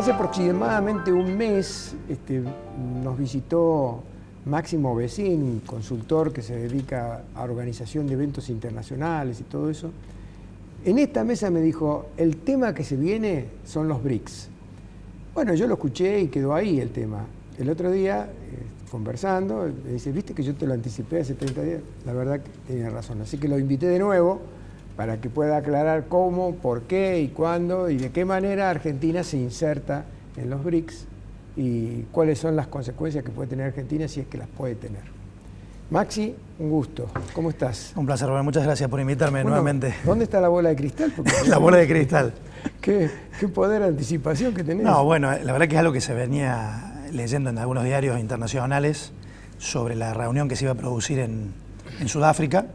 Hace aproximadamente un mes nos visitó Máximo Vecín, consultor que se dedica a organización de eventos internacionales y todo eso. En esta mesa me dijo, el tema que se viene son los BRICS. Bueno, yo lo escuché y quedó ahí el tema. El otro día, conversando, me dice, ¿viste que yo te lo anticipé hace 30 días? La verdad que tenía razón. Así que lo invité de nuevo para que pueda aclarar cómo, por qué y cuándo y de qué manera Argentina se inserta en los BRICS y cuáles son las consecuencias que puede tener Argentina si es que las puede tener. Maxi, un gusto. ¿Cómo estás? Un placer, Rubén. Muchas gracias por invitarme nuevamente. ¿Dónde está la bola de cristal? Porque la bola de cristal. ¿Qué poder de anticipación que tenés? No, bueno, la verdad que es algo que se venía leyendo en algunos diarios internacionales sobre la reunión que se iba a producir en Sudáfrica.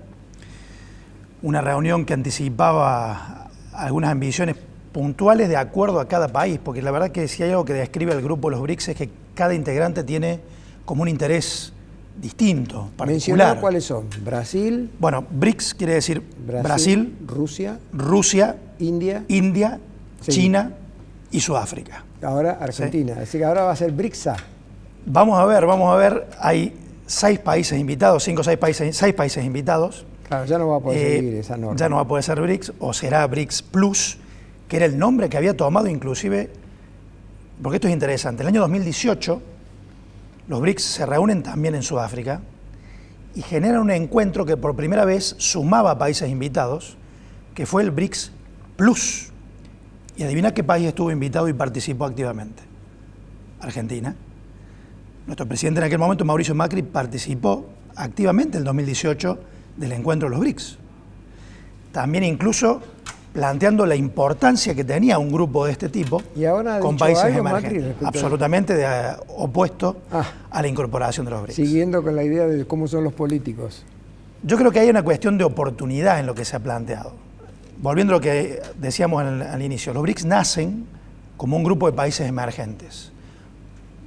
Una reunión que anticipaba algunas ambiciones puntuales de acuerdo a cada país, porque la verdad que si hay algo que describe al grupo de los BRICS es que cada integrante tiene como un interés distinto, particular. Mencioná cuáles son. Brasil. Bueno, BRICS quiere decir Brasil, Rusia, India, sí. China y Sudáfrica. Ahora Argentina. ¿Sí? Así que ahora va a ser BRICSA. Vamos a ver. Hay 6 países invitados, 6 países invitados. Claro, ya no va a poder seguir esa norma. Ya no va a poder ser BRICS, o será BRICS Plus, que era el nombre que había tomado inclusive, porque esto es interesante, en el año 2018 los BRICS se reúnen también en Sudáfrica y generan un encuentro que por primera vez sumaba a países invitados, que fue el BRICS Plus. Y adivina qué país estuvo invitado y participó activamente. Argentina. Nuestro presidente en aquel momento, Mauricio Macri, participó activamente en el 2018 del encuentro de los BRICS. También incluso planteando la importancia que tenía un grupo de este tipo con países emergentes. Absolutamente opuesto a la incorporación de los BRICS. Siguiendo con la idea de cómo son los políticos. Yo creo que hay una cuestión de oportunidad en lo que se ha planteado. Volviendo a lo que decíamos al inicio, los BRICS nacen como un grupo de países emergentes.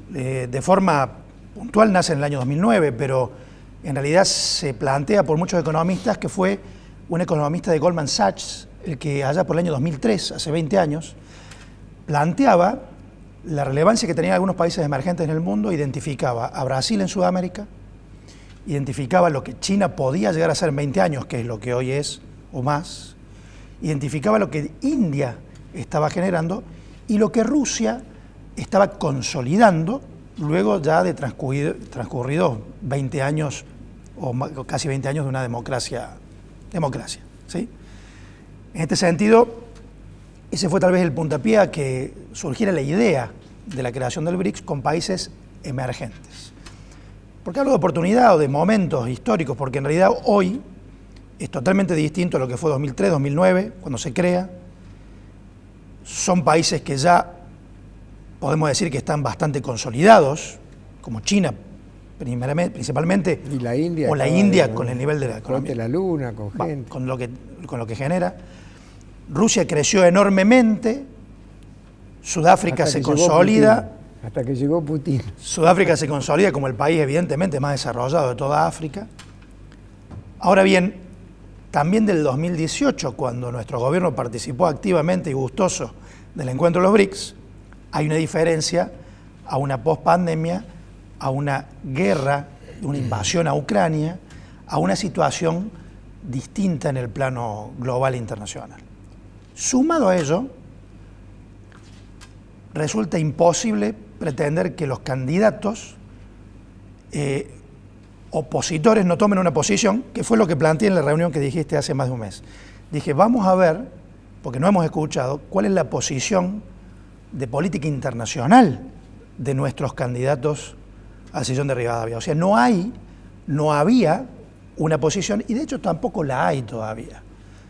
De forma puntual nace en el año 2009, pero en realidad se plantea por muchos economistas que fue un economista de Goldman Sachs, el que allá por el año 2003, hace 20 años, planteaba la relevancia que tenían algunos países emergentes en el mundo, identificaba a Brasil en Sudamérica, identificaba lo que China podía llegar a ser en 20 años, que es lo que hoy es o más, identificaba lo que India estaba generando y lo que Rusia estaba consolidando luego ya de transcurridos 20 años o casi 20 años de una democracia, ¿sí? En este sentido, ese fue tal vez el puntapié a que surgiera la idea de la creación del BRICS con países emergentes. ¿Por qué hablo de oportunidad o de momentos históricos? Porque en realidad hoy es totalmente distinto a lo que fue 2003, 2009, cuando se crea. Son países que ya podemos decir que están bastante consolidados, como China principalmente, y la India, o la India con el nivel de la economía. La luna, con gente. Con lo que genera. Rusia creció enormemente, Sudáfrica se consolida. Hasta que llegó Putin. Sudáfrica se consolida como el país evidentemente más desarrollado de toda África. Ahora bien, también del 2018, cuando nuestro gobierno participó activamente y gustoso del encuentro de los BRICS, hay una diferencia a una pospandemia, a una guerra, una invasión a Ucrania, a una situación distinta en el plano global e internacional. Sumado a ello, resulta imposible pretender que los candidatos opositores no tomen una posición, que fue lo que planteé en la reunión que dijiste hace más de un mes. Dije, vamos a ver, porque no hemos escuchado, cuál es la posición de política internacional de nuestros candidatos al sillón de Rivadavia. O sea, no había una posición, y de hecho tampoco la hay todavía,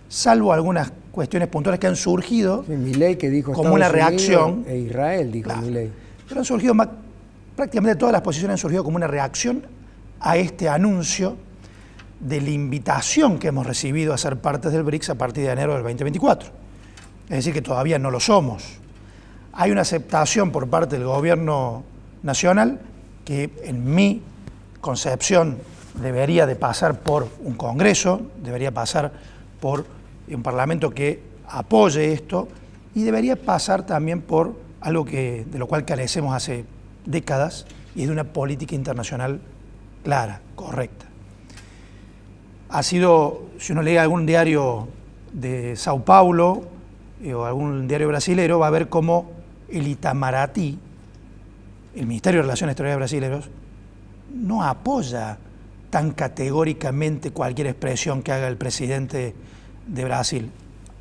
salvo algunas cuestiones puntuales que han surgido Milei, que dijo como una reacción. E Israel, dijo Claro. Milei. Pero han surgido prácticamente todas las posiciones han surgido como una reacción a este anuncio de la invitación que hemos recibido a ser parte del BRICS a partir de enero del 2024. Es decir, que todavía no lo somos. Hay una aceptación por parte del gobierno nacional que, en mi concepción, debería de pasar por un Congreso, debería pasar por un Parlamento que apoye esto y debería pasar también por algo de lo cual carecemos hace décadas, y es de una política internacional clara, correcta. Ha sido, si uno lee algún diario de Sao Paulo o algún diario brasilero, va a ver cómo el Itamaraty, el Ministerio de Relaciones Exteriores brasileños, no apoya tan categóricamente cualquier expresión que haga el presidente de Brasil,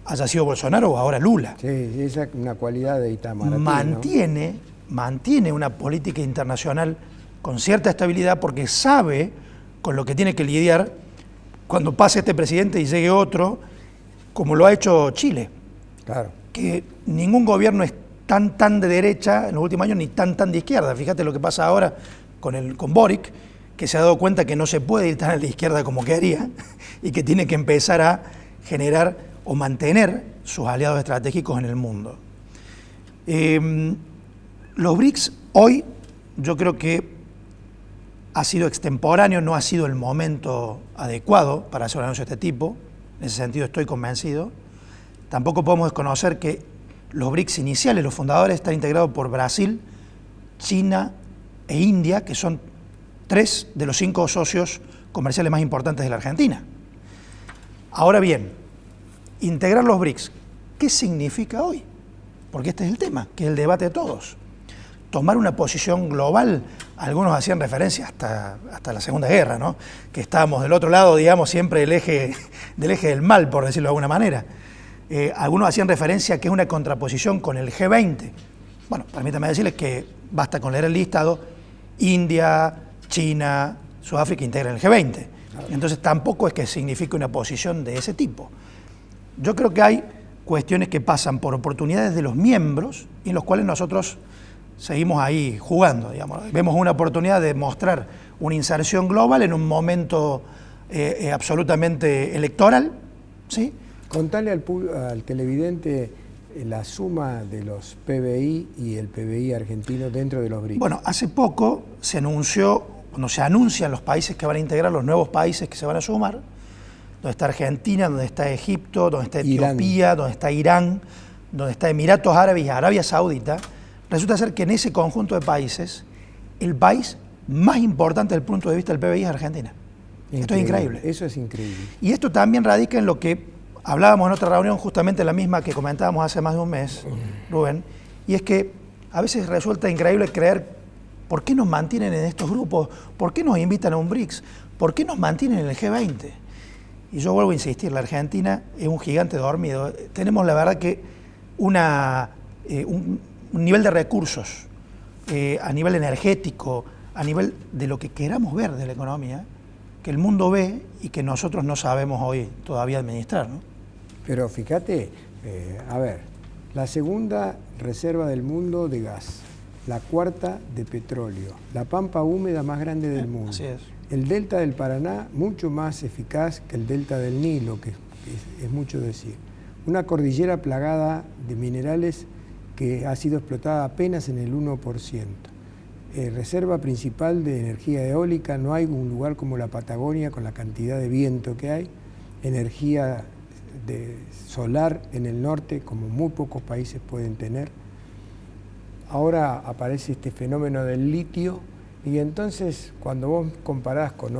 haya sido Bolsonaro o ahora Lula. Sí, esa es una cualidad de Itamaraty, mantiene una política internacional con cierta estabilidad porque sabe con lo que tiene que lidiar cuando pase este presidente y llegue otro, como lo ha hecho Chile. Claro. Que ningún gobierno es tan de derecha en los últimos años ni tan de izquierda. Fíjate lo que pasa ahora con Boric, que se ha dado cuenta que no se puede ir tan a la izquierda como quería y que tiene que empezar a generar o mantener sus aliados estratégicos en el mundo. Los BRICS hoy yo creo que ha sido extemporáneo, no ha sido el momento adecuado para hacer un anuncio de este tipo, en ese sentido estoy convencido. Tampoco podemos desconocer que los BRICS iniciales, los fundadores, están integrados por Brasil, China e India, que son 3 de los 5 socios comerciales más importantes de la Argentina. Ahora bien, integrar los BRICS, ¿qué significa hoy? Porque este es el tema, que es el debate de todos. Tomar una posición global, algunos hacían referencia hasta la Segunda Guerra, ¿no? Que estábamos del otro lado, digamos, siempre del eje del mal, por decirlo de alguna manera. Algunos hacían referencia a que es una contraposición con el G20. Bueno, permítanme decirles que basta con leer el listado, India, China, Sudáfrica integran el G20. Entonces tampoco es que signifique una posición de ese tipo. Yo creo que hay cuestiones que pasan por oportunidades de los miembros y en los cuales nosotros seguimos ahí jugando, digamos. Vemos una oportunidad de mostrar una inserción global en un momento absolutamente electoral, ¿sí? Contale al televidente la suma de los PBI y el PBI argentino dentro de los BRICS. Bueno, hace poco se anunció, cuando se anuncian los países que van a integrar, los nuevos países que se van a sumar, donde está Argentina, donde está Egipto, donde está Etiopía, donde está Irán, donde está Emiratos Árabes y Arabia Saudita. Resulta ser que en ese conjunto de países, el país más importante desde el punto de vista del PBI es Argentina. Increíble. Esto es increíble. Eso es increíble. Y esto también radica en lo que hablábamos en otra reunión, justamente la misma que comentábamos hace más de un mes, Rubén, y es que a veces resulta increíble creer por qué nos mantienen en estos grupos, por qué nos invitan a un BRICS, por qué nos mantienen en el G20. Y yo vuelvo a insistir, la Argentina es un gigante dormido. Tenemos la verdad que un nivel de recursos, a nivel energético, a nivel de lo que queramos ver de la economía, que el mundo ve y que nosotros no sabemos hoy todavía administrar, ¿no? Pero fíjate, a ver, la segunda reserva del mundo de gas, la cuarta de petróleo, la pampa húmeda más grande del mundo. Así es. El delta del Paraná mucho más eficaz que el delta del Nilo, que es mucho decir. Una cordillera plagada de minerales que ha sido explotada apenas en el 1%. Reserva principal de energía eólica, no hay un lugar como la Patagonia con la cantidad de viento que hay. Energía solar en el norte, como muy pocos países pueden tener. Ahora aparece este fenómeno del litio, y entonces cuando vos comparás con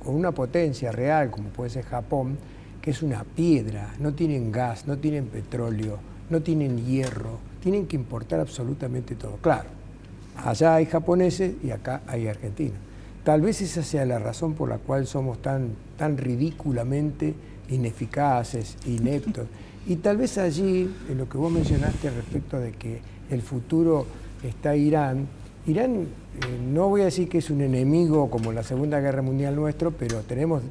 una potencia real, como puede ser Japón, que es una piedra, no tienen gas, no tienen petróleo, no tienen hierro, tienen que importar absolutamente todo. Claro, allá hay japoneses y acá hay argentinos. Tal vez esa sea la razón por la cual somos tan ridículamente ineficaces, ineptos. Y tal vez allí, en lo que vos mencionaste respecto de que el futuro está Irán, no voy a decir que es un enemigo como la Segunda Guerra Mundial nuestro, pero tenemos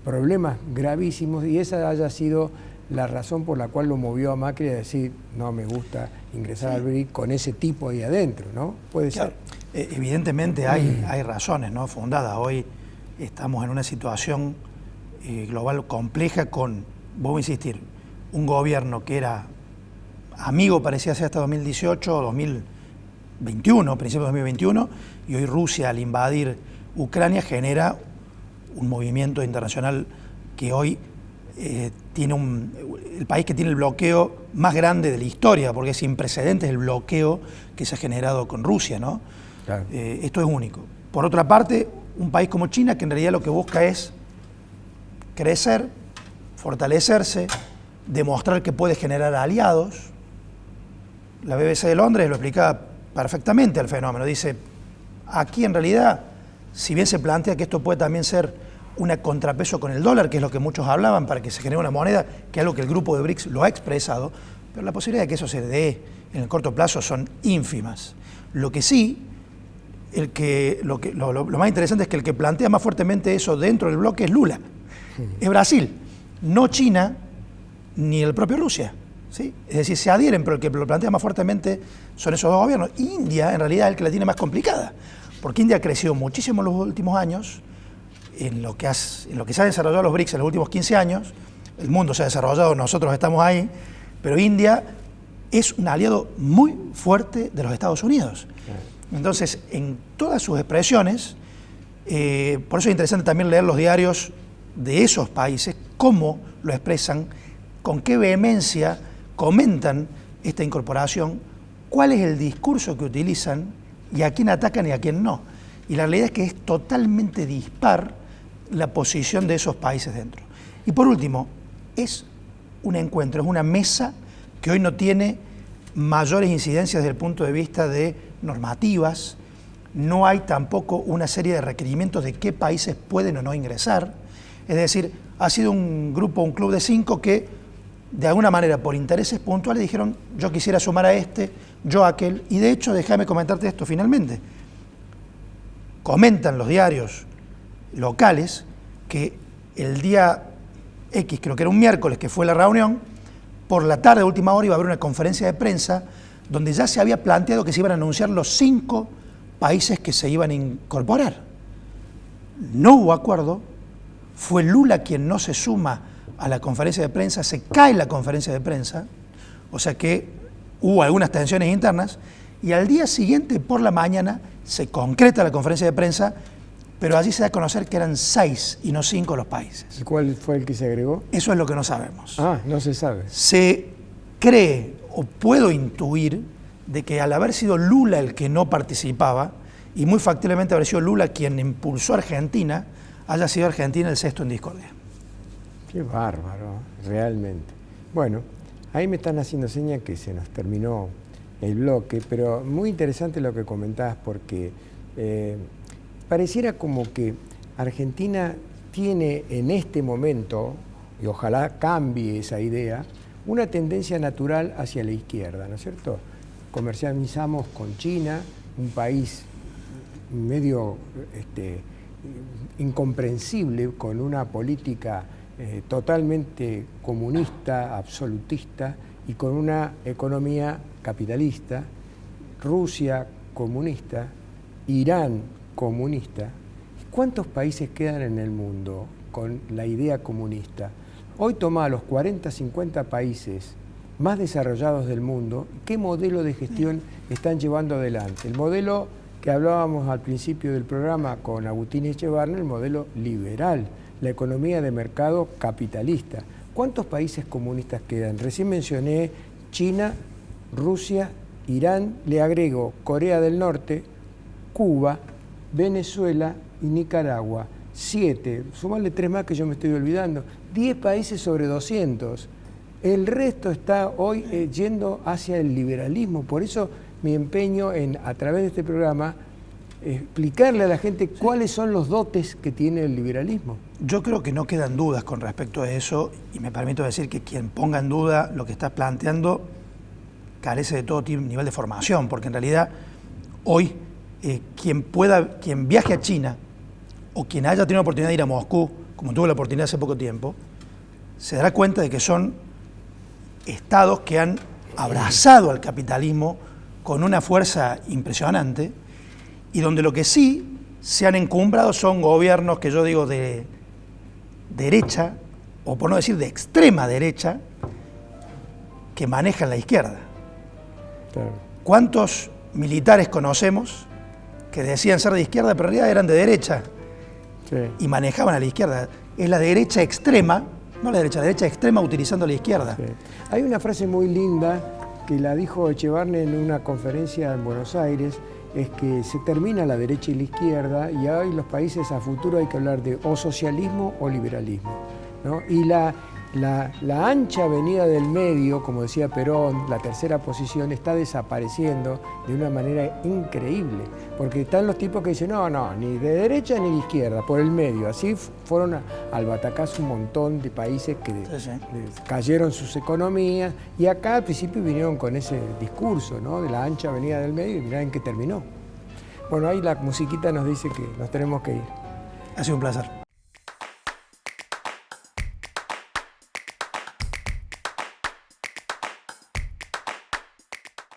problemas gravísimos y esa haya sido la razón por la cual lo movió a Macri a decir no me gusta ingresar al BRICS con ese tipo ahí adentro, ¿no? Puede ser. Evidentemente hay razones, ¿no?, fundadas. Hoy estamos en una situación global compleja con, voy a insistir, un gobierno que era amigo, parecía ser hasta 2018 o 2021, principios de 2021, y hoy Rusia al invadir Ucrania genera un movimiento internacional que hoy el país que tiene el bloqueo más grande de la historia, porque es sin precedentes el bloqueo que se ha generado con Rusia, ¿no? Claro. Esto es único. Por otra parte, un país como China, que en realidad lo que busca es crecer, fortalecerse, demostrar que puede generar aliados. La BBC de Londres lo explicaba perfectamente el fenómeno. Dice, aquí en realidad, si bien se plantea que esto puede también ser una contrapeso con el dólar, que es lo que muchos hablaban, para que se genere una moneda, que es algo que el grupo de BRICS lo ha expresado, pero la posibilidad de que eso se dé en el corto plazo son ínfimas. Lo que sí, lo más interesante es que el que plantea más fuertemente eso dentro del bloque es Lula, es Brasil, no China ni el propio Rusia, ¿sí? Es decir, se adhieren, pero el que lo plantea más fuertemente son esos dos gobiernos. India, en realidad, es el que la tiene más complicada, porque India ha crecido muchísimo en los últimos años, en lo que se han desarrollado los BRICS en los últimos 15 años, el mundo se ha desarrollado, nosotros estamos ahí, pero India es un aliado muy fuerte de los Estados Unidos. Entonces, en todas sus expresiones, por eso es interesante también leer los diarios de esos países, cómo lo expresan, con qué vehemencia comentan esta incorporación, cuál es el discurso que utilizan y a quién atacan y a quién no. Y la realidad es que es totalmente dispar la posición de esos países dentro. Y por último, es un encuentro, es una mesa que hoy no tiene mayores incidencias desde el punto de vista de normativas, no hay tampoco una serie de requerimientos de qué países pueden o no ingresar. Es decir, ha sido un grupo, un club de 5 que de alguna manera por intereses puntuales dijeron yo quisiera sumar a este, yo a aquel, y de hecho déjame comentarte esto finalmente. Comentan los diarios locales que el día X, creo que era un miércoles que fue la reunión, por la tarde, última hora, iba a haber una conferencia de prensa donde ya se había planteado que se iban a anunciar los 5 países que se iban a incorporar. No hubo acuerdo, fue Lula quien no se suma a la conferencia de prensa, se cae la conferencia de prensa, o sea que hubo algunas tensiones internas, y al día siguiente, por la mañana, se concreta la conferencia de prensa, pero allí se da a conocer que eran 6 y no 5 los países. ¿Y cuál fue el que se agregó? Eso es lo que no sabemos. Ah, no se sabe. Se cree, o puedo intuir, de que al haber sido Lula el que no participaba, y muy factiblemente haber sido Lula quien impulsó a Argentina, haya sido Argentina el sexto en discordia. Qué bárbaro, realmente. Bueno, ahí me están haciendo señas que se nos terminó el bloque, pero muy interesante lo que comentabas porque pareciera como que Argentina tiene en este momento, y ojalá cambie esa idea, una tendencia natural hacia la izquierda, ¿no es cierto? Comercializamos con China, un país medio incomprensible, con una política totalmente comunista, absolutista, y con una economía capitalista, Rusia comunista, Irán comunista. ¿Cuántos países quedan en el mundo con la idea comunista? Hoy toma a los 40, 50 países más desarrollados del mundo, ¿qué modelo de gestión están llevando adelante? El modelo que hablábamos al principio del programa con Agustín Echevarne, el modelo liberal, la economía de mercado capitalista. ¿Cuántos países comunistas quedan? Recién mencioné China, Rusia, Irán, le agrego Corea del Norte, Cuba, Venezuela y Nicaragua. 7, sumarle 3 más que yo me estoy olvidando, 10 países sobre 200. El resto está hoy yendo hacia el liberalismo. Por eso mi empeño en, a través de este programa, explicarle a la gente cuáles son los dotes que tiene el liberalismo. Yo creo que no quedan dudas con respecto a eso, y me permito decir que quien ponga en duda lo que estás planteando carece de todo nivel de formación, porque en realidad hoy quien viaje a China o quien haya tenido la oportunidad de ir a Moscú, como tuve la oportunidad hace poco tiempo, se dará cuenta de que son estados que han abrazado al capitalismo con una fuerza impresionante, y donde lo que sí se han encumbrado son gobiernos que yo digo de derecha, o por no decir de extrema derecha, que manejan la izquierda. Claro. ¿Cuántos militares conocemos que decían ser de izquierda, pero en realidad eran de derecha? Sí. Y manejaban a la izquierda? Es la derecha extrema No la derecha extrema utilizando la izquierda. Sí. Hay una frase muy linda que la dijo Echevarne en una conferencia en Buenos Aires, es que se termina la derecha y la izquierda y hoy los países a futuro hay que hablar de o socialismo o liberalismo, ¿no? Y la ancha avenida del medio, como decía Perón, la tercera posición, está desapareciendo de una manera increíble, porque están los tipos que dicen, no, ni de derecha ni de izquierda, por el medio. Así fueron al batacazo un montón de países que cayeron sus economías, y acá al principio vinieron con ese discurso, ¿no?, de la ancha avenida del medio, y mirá en qué terminó. Bueno, ahí la musiquita nos dice que nos tenemos que ir. Ha sido un placer.